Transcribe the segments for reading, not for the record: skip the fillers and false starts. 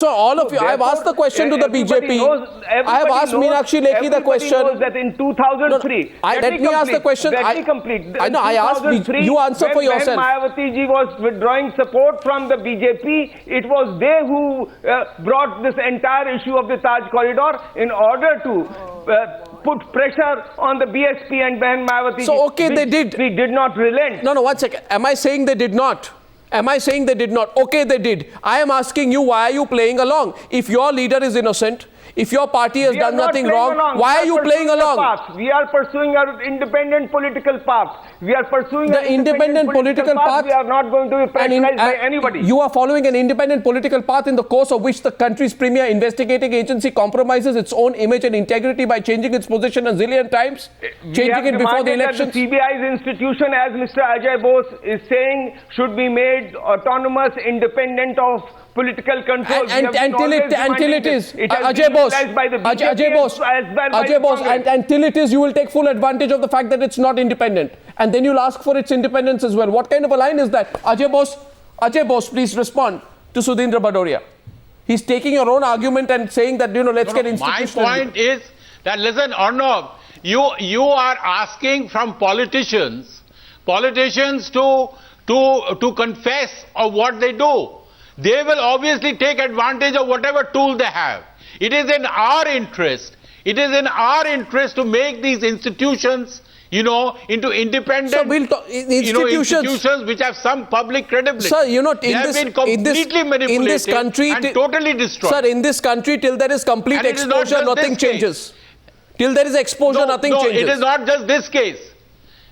So all of you, I have asked the question to the BJP. I have asked Meenakshi Lekhi the question. Knows that in 2003. Let me ask the question. Let me complete. I know. I asked. You answer for yourself. When Mayawati ji was withdrawing support from the BJP, it was they who brought this entire issue of the Taj corridor in order to put pressure on the BSP and Ben Mayawati. So okay, they did. We did not relent. No, 1 second. Am I saying they did not? Am I saying they did not? Okay, they did. I am asking you, why are you playing along? If your leader is innocent, if your party has done nothing wrong, why are you playing along? We are pursuing our independent political path. We are pursuing the independent political path. We are not going to be pressurized by anybody. You are following an independent political path in the course of which the country's premier investigating agency compromises its own image and integrity by changing its position a zillion times, changing it before the elections. The CBI's institution, as Mr. Ajay Bose is saying, should be made autonomous, independent of political control. Until it is, Ajay Bose, until it is, you will take full advantage of the fact that it's not independent, and then you'll ask for its independence as well. What kind of a line is that? Ajay Bose, please respond to Sudhindra Badoria. He's taking your own argument and saying that, let's get institutional. My point is that, listen, Arnab, you are asking from politicians to confess of what they do. They will obviously take advantage of whatever tool they have. It is in our interest. It is in our interest to make these institutions, into independent, so we'll institutions which have some public credibility. Sir, they have been completely manipulated and totally destroyed. Sir, in this country, till there is complete exposure, nothing changes. Till there is exposure, nothing changes. It is not just this case.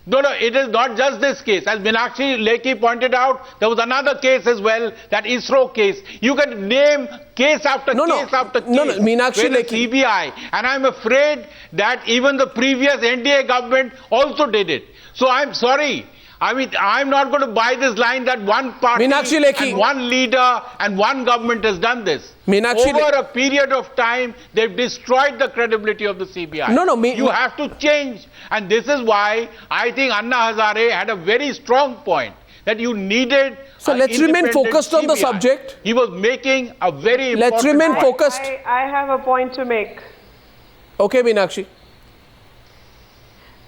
No, it is not just this case. As Meenakshi Lekhi pointed out, there was another case as well, that ISRO case. You can name case after case after case. Meenakshi Lekhi. CBI. And I'm afraid that even the previous NDA government also did it. So I'm sorry. I mean, I'm not going to buy this line that one party and one leader and one government has done this. Over a period of time, they've destroyed the credibility of the CBI. You have to change. And this is why I think Anna Hazare had a very strong point, that you needed. So let's remain focused on the subject. He was making a very important Let's remain point. focused. I have a point to make. Okay, Meenakshi.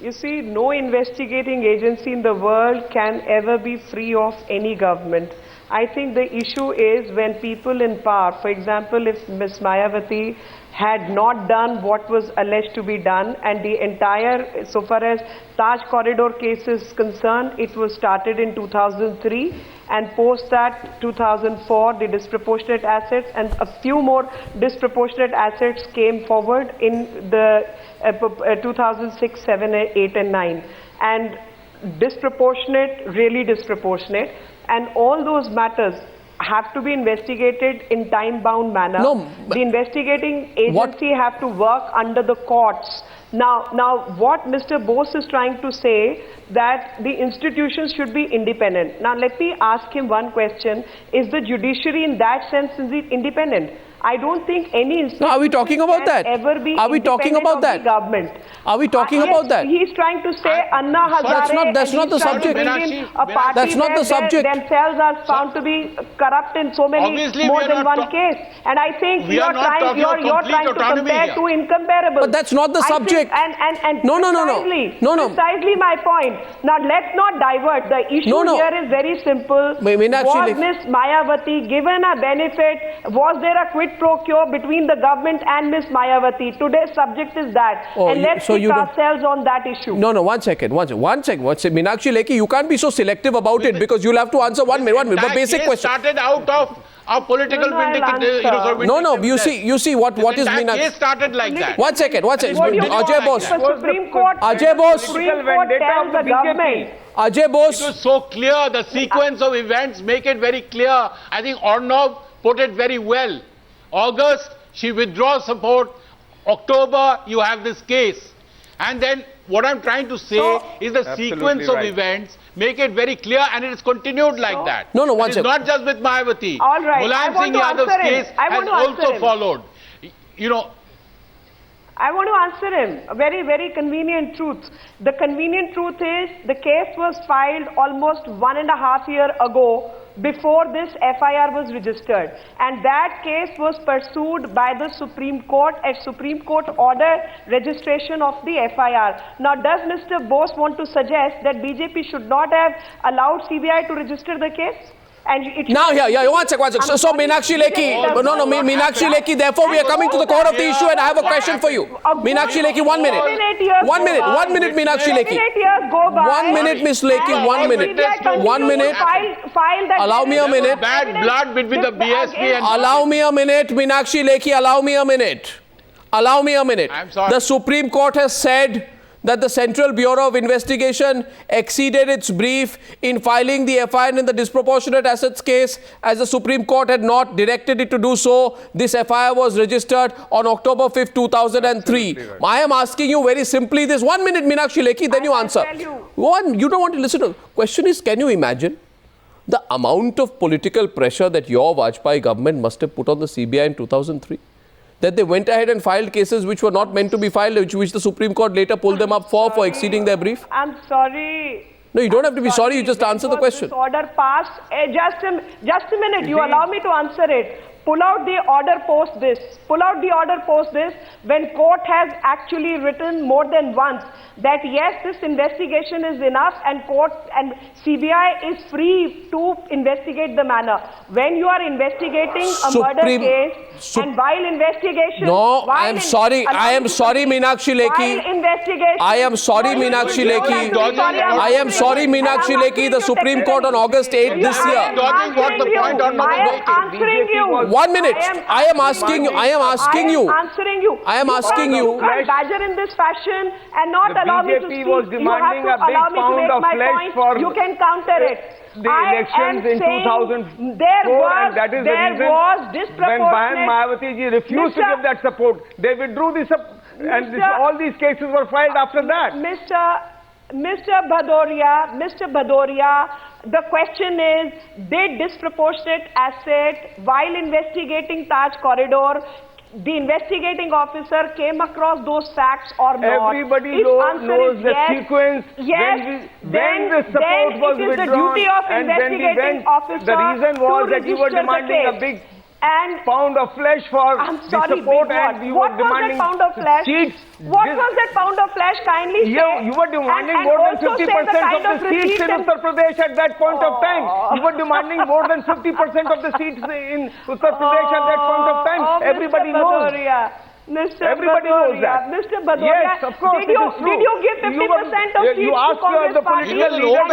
You see, no investigating agency in the world can ever be free of any government. I think the issue is when people in power, for example, if Ms. Mayawati had not done what was alleged to be done, and the entire, so far as Taj corridor case is concerned, it was started in 2003, and post that 2004 the disproportionate assets and a few more disproportionate assets came forward in the 2006, 7, 8 and 9, and disproportionate, really disproportionate, and all those matters have to be investigated in time-bound manner. The investigating agency have to work under the courts. Now, what Mr. Bose is trying to say, that the institutions should be independent. Now, let me ask him one question. Is the judiciary in that sense independent? I don't think any institution are we talking about that? Ever be are we talking about that? Government. Are we talking about that? He's trying to say Anna Hazare. That's not the subject. That's not the subject. Themselves are found to be corrupt in so many more than one case. And I think you're trying to compare two incomparables. But that's not the subject. No. Precisely my point. Now let's not divert. The issue here is very simple. Was Ms. Mayawati given a benefit? Was there a quid pro quo between the government and Ms. Mayawati? Today's subject is that. And let's keep ourselves on that issue. No, one second. Meenakshi Lekhi, you can't be so selective about it, because you'll have to answer one minute. But basic question. Started out of a political vindication. No. You see what is Meenakshi. Case started like that. One second. Ajay Bose. Supreme Court. Ajay Bose. Supreme Court tells the government. Ajay Bose. It was so clear. The sequence of events make it very clear. I think Arnab put it very well. August, she withdraws support. October, you have this case. And then what I'm trying to say is the sequence of events make it very clear, and it is continued like that. No, one second. It's not just with Mayawati. All right. Mulayam Singh Yadav's case has also followed. I want to answer him. A very, very convenient truth. The convenient truth is the case was filed almost 1.5 years ago before this FIR was registered, and that case was pursued by the Supreme Court at Supreme Court order registration of the FIR. Now, does Mr. Bose want to suggest that BJP should not have allowed CBI to register the case? And it Now, one second. So, Meenakshi Lekhi, Meenakshi Lekhi, therefore we are coming to the core of the issue, and I have a question for you. Meenakshi Lekhi, 1 minute. 1 minute, Meenakshi Lekhi. 1 minute, Miss Lekhi, 1 minute. 1 minute. Allow me a minute. Bad blood between the BSP and... Allow me a minute, Meenakshi Lekhi, allow me a minute. Allow me a minute. I'm sorry. The Supreme Court has said that the Central Bureau of Investigation exceeded its brief in filing the FIR in the disproportionate assets case, as the Supreme Court had not directed it to do so. This FIR was registered on October 5th, 2003. Right. I am asking you very simply this. 1 minute, Meenakshi Lekhi, then you answer. You don't want to listen to. Question is, can you imagine the amount of political pressure that your Vajpayee government must have put on the CBI in 2003? That they went ahead and filed cases which were not meant to be filed, which the Supreme Court later pulled them up for exceeding their brief? I'm sorry. No, you don't have to be sorry, you just answer the question. This order passed. Just a minute, you allow me to answer it. Pull out the order post this. Pull out the order post this when court has actually written more than once that yes, this investigation is enough and court and CBI is free to investigate the matter. When you are investigating a murder case and while investigation... No, I am sorry, Meenakshi Lekhi. I am sorry, Meenakshi Lekhi. I am sorry, Meenakshi Lekhi. The Supreme Court on August 8th this year. I am answering you. 1 minute. I am asking you. I am answering you. I am asking you. You can't badger in this fashion and not allow me to speak. You have to allow me to make my point. You can counter it. The elections in 2004, and that is the reason when Bahan Mayawati ji refused to give that support, they withdrew the support, and all these cases were filed after that. Mr. Bhadoria, the question is, did disproportionate asset while investigating Taj Corridor, the investigating officer came across those facts or not? Everybody knows the sequence. Yes. When the support was withdrawn, the duty of investigating officer. The reason was that you were demanding a big pound of flesh for the support, and you were demanding seats. What was that pound of flesh? Kindly say. You were demanding more than 50% of the seats in Uttar Pradesh at that point of time. You were demanding more than 50% of the seats in Uttar Pradesh at that point of time. Everybody knows. Everybody knows that. Mr. Bhadoria, yes, of course, did you give 50% of seats you asked to Congress the political leader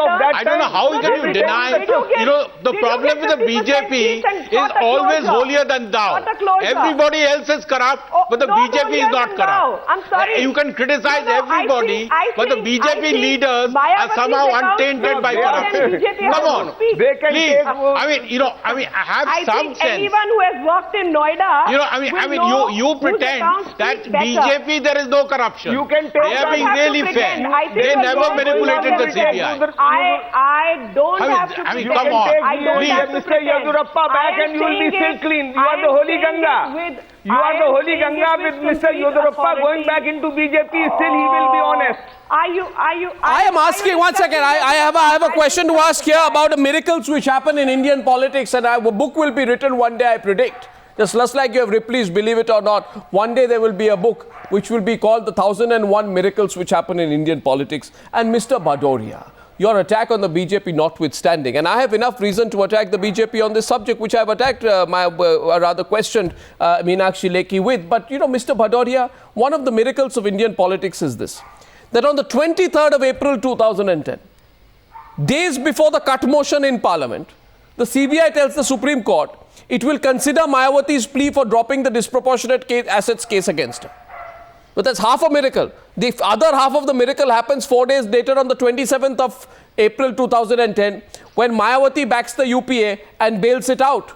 of that I don't know how can you deny. The problem with the BJP is always holier than thou. Everybody else is corrupt, but the BJP is not corrupt. I'm sorry. You can criticize everybody, but the BJP leaders are somehow untainted by corruption. Come on, please. I have some sense. Anyone who has worked in Noida, you pretend that BJP there is no corruption. You can tell they are being really fair. They never manipulated the CBI. I don't have to. Come on. Mr. Yadurappa back and you will be still clean. You are the Holy Ganga. You are the Holy Ganga with Mr. Yadurappa going back into BJP. Still he will be honest. I am asking, 1 second, I have a question to ask here about the miracles which happen in Indian politics, and a book will be written one day, I predict. Just like you have Ripley's, believe it or not, one day there will be a book which will be called The 1001 Miracles Which Happen in Indian Politics. And Mr. Bhadoria, your attack on the BJP notwithstanding, and I have enough reason to attack the BJP on this subject, which I have attacked, questioned Meenakshi Lekhi with. But, Mr. Bhadoria, one of the miracles of Indian politics is this, that on the 23rd of April 2010, days before the cut motion in Parliament, the CBI tells the Supreme Court it will consider Mayawati's plea for dropping the disproportionate assets case against her. But that's half a miracle. The other half of the miracle happens 4 days later on the 27th of April 2010 when Mayawati backs the UPA and bails it out.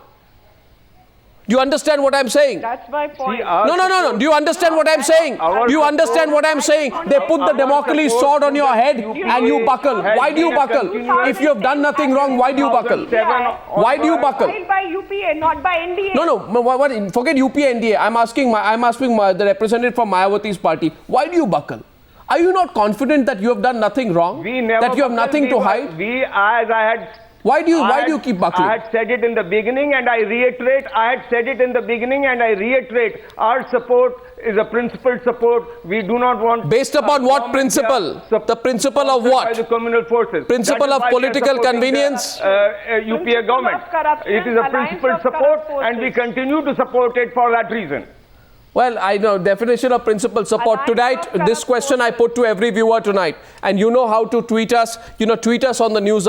Do you understand what I'm saying? That's my point. No. Do you understand what I'm saying? Do you understand what I'm saying? They put the Damocles sword on your head and you buckle. Why do you buckle? If you have done nothing wrong, why do you buckle? Why do you buckle? By UPA, not by NDA. No. Forget UPA, NDA. I'm asking the representative from Mayawati's party. Why do you buckle? Are you not confident that you have done nothing wrong? That you have nothing to hide? As I had Why do you keep buckling? I had said it in the beginning and I reiterate, our support is a principled support. We do not want... Based upon what principle? The principle of what? By the communal forces. Principle of political convenience? UPA government. It is a principled support and we continue to support it for that reason. Well, I know definition of principal support. Tonight, this question I put to every viewer tonight. And you know how to tweet us. Tweet us on the news.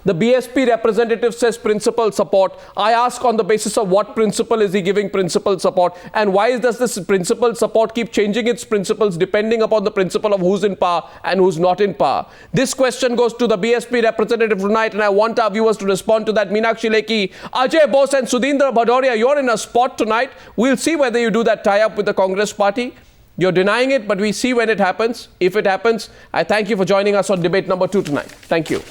The BSP representative says principal support. I ask on the basis of what principle is he giving principal support? And why does this principal support keep changing its principles depending upon the principle of who's in power and who's not in power? This question goes to the BSP representative tonight, and I want our viewers to respond to that. Meenakshi Lekhi, Ajay Bose and Sudhindra Bhadoria, you're in a spot tonight. We'll see whether you do that tie-up with the Congress party. You're denying it, but we see when it happens. If it happens, I thank you for joining us on debate number 2 tonight. Thank you.